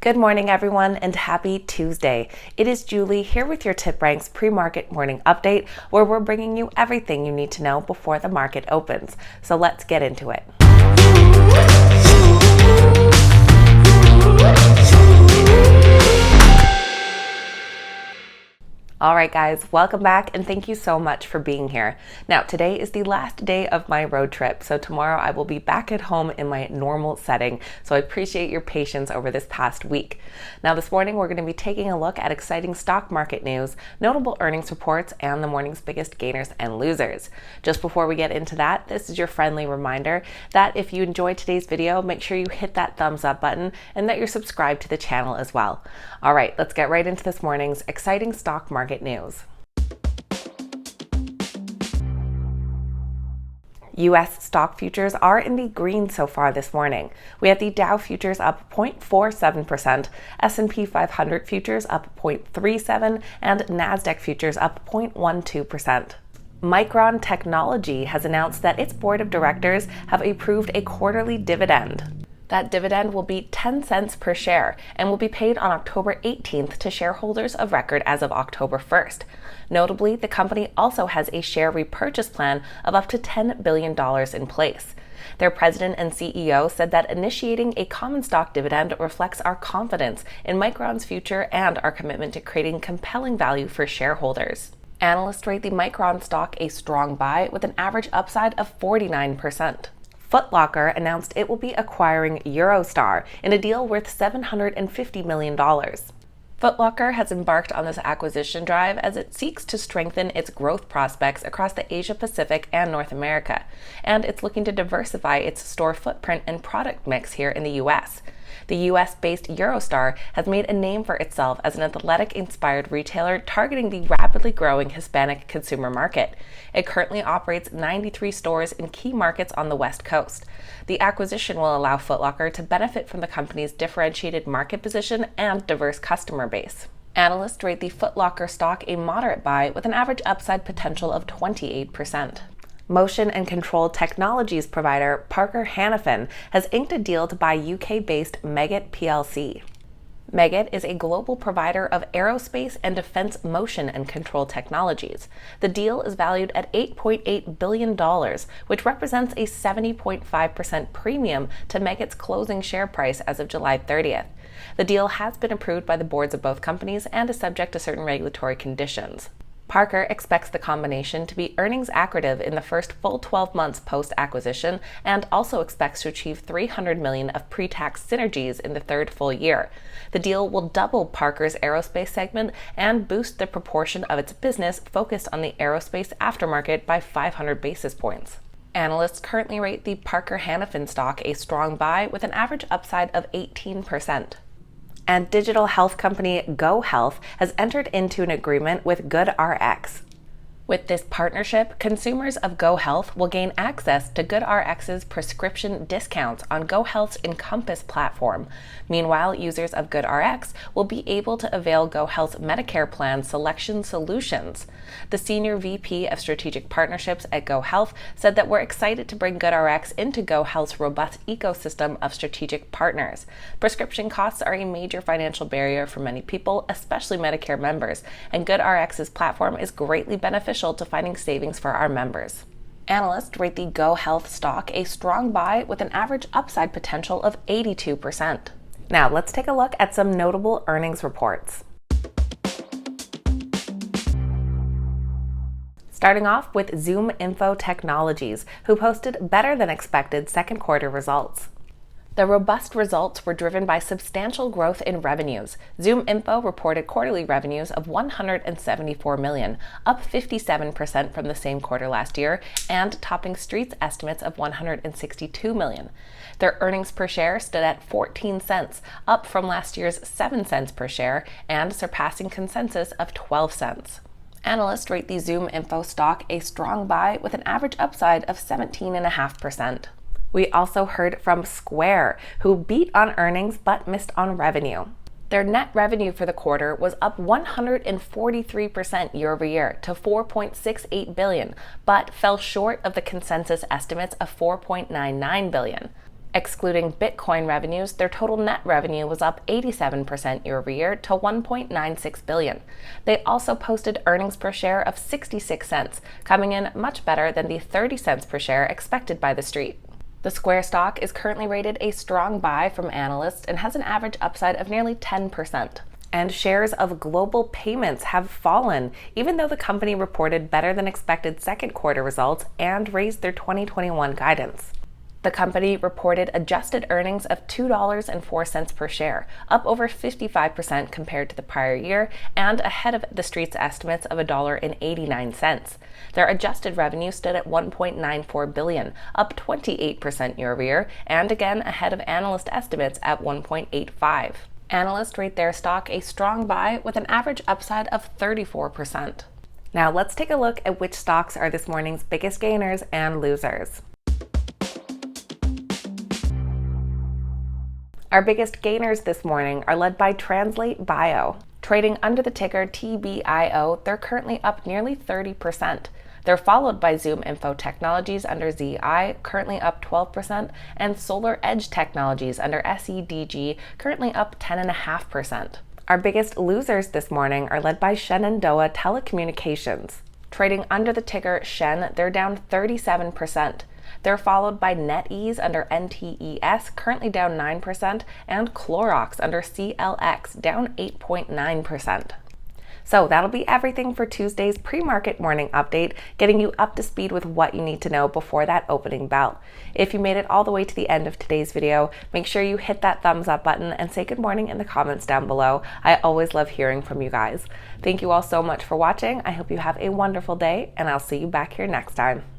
Good morning, everyone, and happy Tuesday. It is Julie here with your TipRanks pre-market morning update, where we're bringing you everything you need to know before the market opens. So let's get into it. All right, guys, welcome back and thank you so much for being here. Now, today is the last day of my road trip, so tomorrow I will be back at home in my normal setting, so I appreciate your patience over this past week. Now, this morning we're going to be taking a look at exciting stock market news, notable earnings reports, and the morning's biggest gainers and losers. Just before we get into that, this is your friendly reminder that if you enjoyed today's video, make sure you hit that thumbs up button and that you're subscribed to the channel as well. All right, let's get right into this morning's exciting stock market news. U.S. stock futures are in the green so far this morning. We have the Dow futures up 0.47%, S&P 500 futures up 0.37%, and NASDAQ futures up 0.12%. Micron Technology has announced that its board of directors have approved a quarterly dividend. That dividend will be 10 cents per share and will be paid on October 18th to shareholders of record as of October 1st. Notably, the company also has a share repurchase plan of up to $10 billion in place. Their president and CEO said that initiating a common stock dividend reflects our confidence in Micron's future and our commitment to creating compelling value for shareholders. Analysts rate the Micron stock a strong buy with an average upside of 49%. Foot Locker announced it will be acquiring Eurostar in a deal worth $750 million. Foot Locker has embarked on this acquisition drive as it seeks to strengthen its growth prospects across the Asia-Pacific and North America, and it's looking to diversify its store footprint and product mix here in the U.S. The U.S.-based Eurostar has made a name for itself as an athletic-inspired retailer targeting the rapidly growing Hispanic consumer market. It currently operates 93 stores in key markets on the West Coast. The acquisition will allow Foot Locker to benefit from the company's differentiated market position and diverse customer base. Analysts rate the Foot Locker stock a moderate buy with an average upside potential of 28%. Motion and control technologies provider Parker-Hannifin has inked a deal to buy UK-based Meggitt plc. Meggitt is a global provider of aerospace and defense motion and control technologies. The deal is valued at $8.8 billion, which represents a 70.5% premium to Meggitt's closing share price as of July 30th. The deal has been approved by the boards of both companies and is subject to certain regulatory conditions. Parker expects the combination to be earnings accretive in the first full 12 months post-acquisition and also expects to achieve $300 million of pre-tax synergies in the third full year. The deal will double Parker's aerospace segment and boost the proportion of its business focused on the aerospace aftermarket by 500 basis points. Analysts currently rate the Parker-Hannifin stock a strong buy with an average upside of 18%. And digital health company GoHealth has entered into an agreement with GoodRx. With this partnership, consumers of GoHealth will gain access to GoodRx's prescription discounts on GoHealth's Encompass platform. Meanwhile, users of GoodRx will be able to avail GoHealth's Medicare plan selection solutions. The senior VP of strategic partnerships at GoHealth said that we're excited to bring GoodRx into GoHealth's robust ecosystem of strategic partners. Prescription costs are a major financial barrier for many people, especially Medicare members, and GoodRx's platform is greatly beneficial to finding savings for our members. Analysts rate the GoHealth stock a strong buy with an average upside potential of 82%. Now let's take a look at some notable earnings reports. Starting off with ZoomInfo Technologies, who posted better than expected second quarter results. The robust results were driven by substantial growth in revenues. ZoomInfo reported quarterly revenues of $174 million, up 57% from the same quarter last year, and topping Street's estimates of $162 million. Their earnings per share stood at 14 cents, up from last year's 7 cents per share, and surpassing consensus of 12 cents. Analysts rate the ZoomInfo stock a strong buy with an average upside of 17.5%. We also heard from Square, who beat on earnings but missed on revenue. Their net revenue for the quarter was up 143% year over year to $4.68 billion, but fell short of the consensus estimates of $4.99 billion. Excluding Bitcoin revenues, their total net revenue was up 87% year over year to $1.96 billion. They also posted earnings per share of 66 cents, coming in much better than the 30 cents per share expected by the street. The Square stock is currently rated a strong buy from analysts and has an average upside of nearly 10%. And shares of Global Payments have fallen, even though the company reported better than expected second quarter results and raised their 2021 guidance. The company reported adjusted earnings of $2.04 per share, up over 55% compared to the prior year and ahead of the street's estimates of $1.89. Their adjusted revenue stood at $1.94 billion, up 28% year over year, and again ahead of analyst estimates at $1.85. Analysts rate their stock a strong buy with an average upside of 34%. Now let's take a look at which stocks are this morning's biggest gainers and losers. Our biggest gainers this morning are led by Translate Bio. Trading under the ticker TBIO, they're currently up nearly 30%. They're followed by Zoom Info Technologies under ZI, currently up 12%, and Solar Edge Technologies under SEDG, currently up 10.5%. Our biggest losers this morning are led by Shenandoah Telecommunications. Trading under the ticker SHEN, they're down 37%. They're followed by NetEase under NTES, currently down 9%, and Clorox under CLX, down 8.9%. So that'll be everything for Tuesday's pre-market morning update, getting you up to speed with what you need to know before that opening bell. If you made it all the way to the end of today's video, make sure you hit that thumbs up button and say good morning in the comments down below. I always love hearing from you guys. Thank you all so much for watching. I hope you have a wonderful day, and I'll see you back here next time.